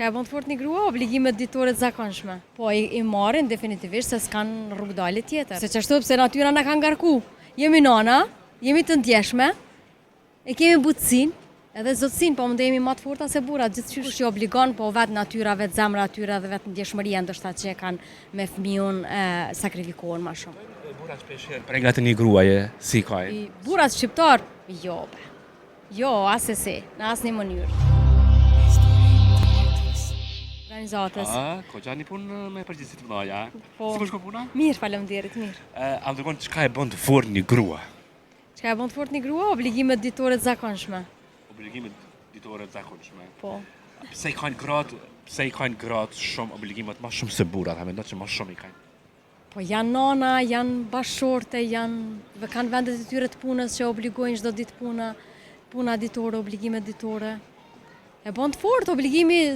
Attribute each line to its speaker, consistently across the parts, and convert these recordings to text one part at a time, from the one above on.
Speaker 1: Çka e bën të fortë një grua? Obligimet ditore të zakonshme. Po i marrin definitivisht se s'kan rrugdalje tjetër. Se çashtu pse natyra na ka ngarku. Jemi nana, jemi të ndjeshme, e kemi butësinë, edhe zotësinë, po mund të jemi më të forta se burrat, gjithçka që obligon, po vetë natyra, vetë zemra atyre dhe vetë ndjeshmëria ndoshta që e kanë me fëmijën sakrifikohen më shumë.
Speaker 2: Burrat shpesh pregatin një gruaje si ka.
Speaker 1: Burrat shqiptar, jo be. Jo, asesi, në asnjë mënyrë. Organizatës.
Speaker 2: Koqa një punë me përgjegjësi të mëdha.
Speaker 1: Po.
Speaker 2: Si më shko puna?
Speaker 1: Mirë, faleminderit, mirë.
Speaker 2: Am të konë çka e bën të fortë një grua?
Speaker 1: Çka e bën të fortë një grua? Obligimet ditore të zakonshme.
Speaker 2: Obligimet ditore të zakonshme.
Speaker 1: Po.
Speaker 2: Pse i kanë gratë shumë obligimet më shumë se burrat, a mendon që më shumë i kanë?
Speaker 1: Po janë nana, janë bashorte, kanë vendet e tyre të punës që obligojnë çdo ditë puna ditore, obligimet ditore. E bën të fortë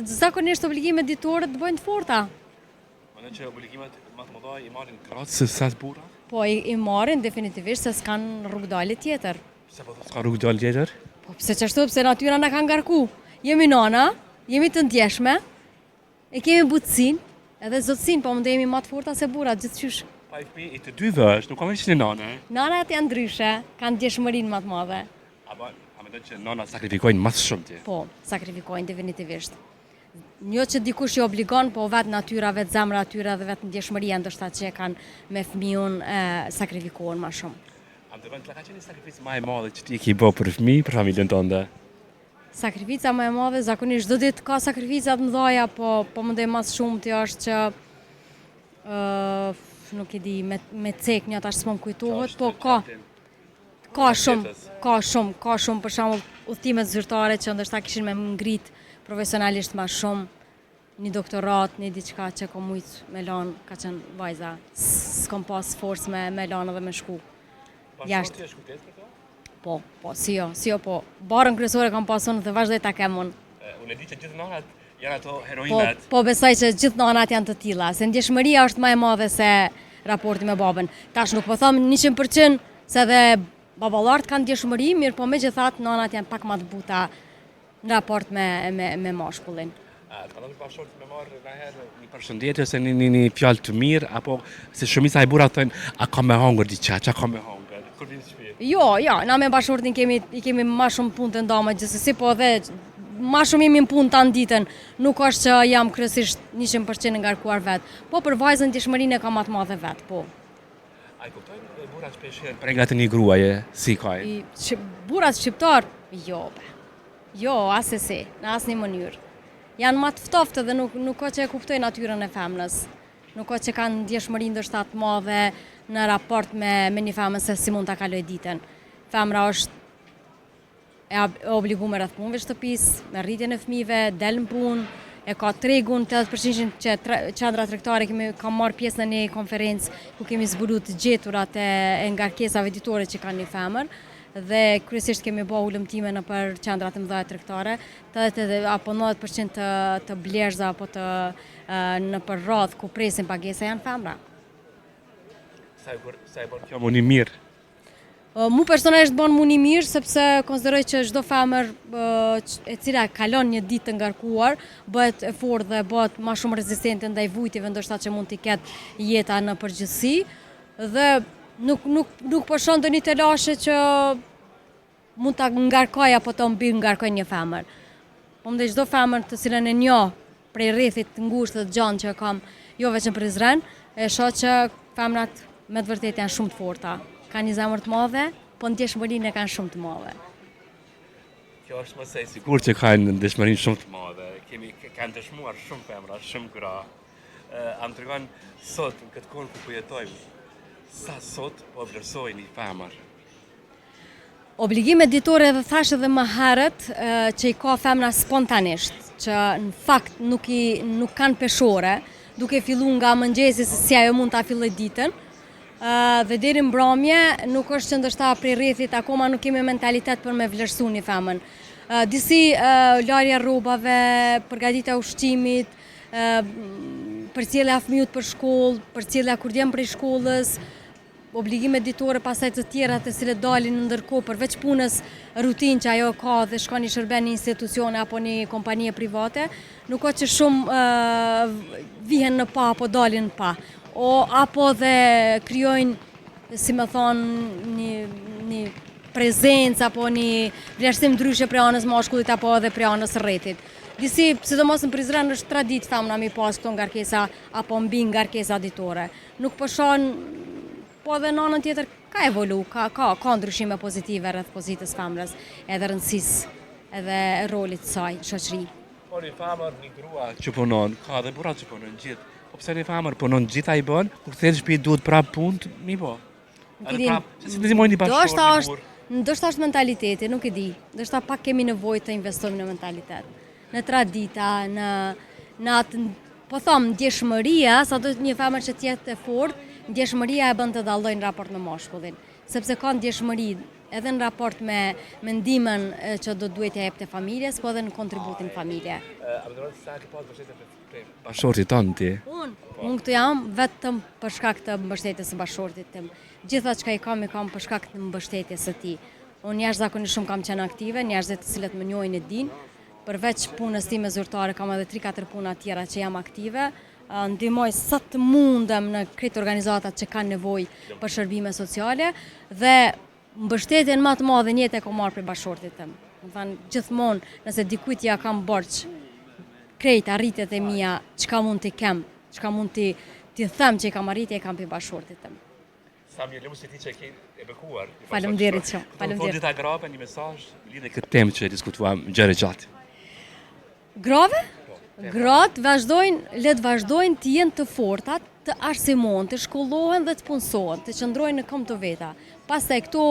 Speaker 1: zakonisht obligimet ditore të bëjnë të forta.
Speaker 2: Mendon që obligimet më të mëdha i marrin gratë se sa burrat?
Speaker 1: Po i marrin definitivisht se s'kan rrugdalje tjetër.
Speaker 2: Pse po s'ka rrugdalje tjetër?
Speaker 1: Po pse çashtu pse natyra na ka ngarku. Jemi nana, jemi të ndjeshme, e kemi butësinë, edhe zotësinë, po mund të jemi më të forta se burrat, gjithçka.
Speaker 2: Pa i fëmijë të dyve është, nuk ka vetëm një nanë.
Speaker 1: Nanat janë ndryshe, kanë ndjeshmërinë më të madhe.
Speaker 2: A mendon që nana sakrifikojnë më shumë ti?
Speaker 1: Po, sakrifikojnë definitivisht. Jo që dikush i obligon, po vetë natyra, vetë zemra atyre dhe vetë ndjeshmëria ndoshta që e kanë me fëmijën sakrifikohen më shumë.
Speaker 2: A më ka qenë sakrificë më e madhe që ti ke bërë për fëmijë, për familjen tënde?
Speaker 1: Sakrifica më e madhe, zakonisht çdo ditë ka sakrifica të mëdha, po mendoj më shumë ti është që nuk e di me ceknja tash s'm kujtohet, po ka shumë për shembull udhëtimet zyrtare që ndoshta kishin me ngrit profesionalisht më shumë, një doktorat, një diçka që kom mujt me lanë, ka qenë vajza, s'kom pas forcë me lanë edhe me shku. Jashtë. Po, si jo, po. Barën kryesore kam pasun dhe vazhdoj ta kem unë.
Speaker 2: Unë e di që gjithë nanat janë ato heroinat.
Speaker 1: Po besoj që gjithë nanat janë të tilla, se ndjeshmëria është më e madhe se raporti me babën. Tash nuk po them 100% se edhe baballarët kanë ndjeshmëri, mirë po megjithatë nanat janë pak më të buta në raport me mashkullin.
Speaker 2: Ka ndonjë bashkëshort me marrë ngaherë një përshëndetje ose një fjalë të mirë, apo se shumica e burrat thonë a ka me hangër diçka, çka ka me hangër? Kur vjen në shtëpi?
Speaker 1: Jo, na me bashkëshortin i kemi më shumë punë të ndama gjithsesi, po edhe më shumë jemi në punë tan ditën. Nuk është që jam kryesisht 100% ngarkuar vet, po për vajzën ndjeshmërinë e ka më të madhe vet, po.
Speaker 2: Ai kuptojnë burrat shpesh pregatin një gruaje si ka.
Speaker 1: Burrat shqiptar, jo be. Jo, asesi, në asnjë mënyrë. Janë më të ftoftë dhe nuk ka që e kuptojnë natyrën e femnës. Nuk ka që kanë ndjeshmëri ndoshta të madhe në raport me një femën se si mund ta kaloj ditën. Femra është e obliguar rreth punëve shtëpisë, me rritjen e fëmijëve, del në punë, e ka tregun 80% që qendra tregtare kam marrë pjesë në një konferencë ku kemi zbuluar të gjeturat e ngarkesave ditore që kanë një femër. Dhe kryesisht kemi bërë ulëmtime në për qendrat e mëdha tregtare, apo 90% të blerëza apo në për radhë ku presin pagesa janë femra.
Speaker 2: Sa e bën kjo muni mirë?
Speaker 1: Mu personalisht bën muni mirë sepse konsideroj që çdo femër e cila kalon një ditë të ngarkuar bëhet e fortë dhe bëhet më shumë rezistente ndaj vujtjeve ndoshta që mund t'i ketë jeta në përgjithësi dhe nuk po shon ndonjë të lashe që mund ta ngarkoj apo të mbi ngarkoj një femër. Po mendoj çdo femër të cilën e njoh prej rrethit të ngushtë të gjanë që kam, jo vetëm për Prizren, e shoh që femrat me të vërtetë janë shumë të forta. Kanë një zemër të madhe, po ndjeshmërinë kanë shumë të madhe.
Speaker 2: Kjo është më së sigurt që kanë ndjeshmërinë shumë të madhe. Kanë dëshmuar shumë femra, shumë gra. Am tregon sot në këtë kohë ku jetojmë. Sa sot po vlerësojnë një femër?
Speaker 1: Obligimet ditore dhe thashë edhe më herët që i ka femra spontanisht, që në fakt nuk kanë peshore, duke fillu nga mëngjesi se si ajo mund ta filloj ditën, dhe deri në mbrëmje nuk është që ndoshta prej rrethit akoma nuk kemi mentalitet për me vlerësu një femën. Disi larja rrobave, përgatitja ushqimit, përcjellja fëmijët për shkollë, përcjellja kur vjen prej shkollës, obligime ditore, pastaj të tjera të cilet dalin ndërkohë përveç punës rutinë që ajo ka dhe shkon i shërben një institucione apo një kompanie private, nuk ka që shumë vihen në pa apo dalin në pa. Apo dhe krijojnë, si më thonë, një prezencë apo një vlerësim ndryshe prej anës mashkullit apo edhe prej anës rrethit. Disi, sidomos në Prizren është tradit thamna mi pas këto ngarkesa apo mbi ngarkesa ditore. Nuk po shohën, po edhe në anën tjetër ka evolu, ka ndryshime pozitive rreth pozitës femrës, edhe rëndësisë, edhe rolit të saj shoqëri.
Speaker 2: Po një femër, një grua që punon, ka dhe burrat që punojnë gjithë. Po pse një femër punon gjithë ai bën, kur kthehet në shtëpi duhet prap punë, mi po.
Speaker 1: Ndoshta është mentaliteti, nuk e di. Ndoshta pak kemi nevojë të investojmë në mentalitet, në tradita, në atë, po them, ndjeshmëria, sado një femër që të jetë e fortë, ndjeshmëria e bën të dallojë në raport me mashkullin, sepse ka ndjeshmëri edhe në raport me ndihmën që do duhet ja jepte familjes, po edhe në kontributin familje.
Speaker 2: A më thoni sa ke pas mbështetje bashortit tonë ti?
Speaker 1: Unë këtu jam vetëm për shkak të mbështetjes së bashortit tim. Gjitha çka i kam për shkak të mbështetjes së tij. Unë jashtëzakonisht shumë kam qenë aktive, njerëzit të cilët më njohin e dinë. Përveç punës time zyrtare kam edhe 3-4 puna tjera që jam aktive. Ndihmoj sa të mundem në këtë organizatat që kanë nevojë për shërbime sociale dhe mbështetjen më të madhe në jetë e kam marrë prej bashortit tim. Do të thënë gjithmonë nëse dikujt ja kam borxh krejt arritjet e mia, çka mund t'i kem, çka mund t'i them që i kam arritje, e kam për bashortit tim.
Speaker 2: Sa mirë lëmu se ti që e ke e bekuar.
Speaker 1: Faleminderit shumë.
Speaker 2: Faleminderit. Dita grave një mesazh lidhur këtë temë që diskutuam gjëre gjatë.
Speaker 1: Grave? Gratë le të vazhdojnë të jenë të forta, të arsimon, të shkollohen dhe të punësohen, të qëndrojnë në këmbë të veta. Pastaj këto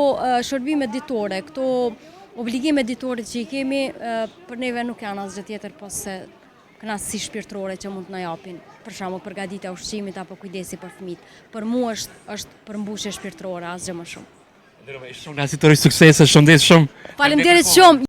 Speaker 1: shërbime ditore, këto obligime ditore që i kemi, për neve nuk janë asgjë tjetër po se kënaqësi shpirtërore që mund të na japin. Për shembull, përgatitja e ushqimit apo kujdesi për fëmijët. Për mua është përmbushje shpirtërore, asgjë më shumë.
Speaker 2: Ndërmjet, shumë suksese, shëndet shumë.
Speaker 1: Faleminderit shumë.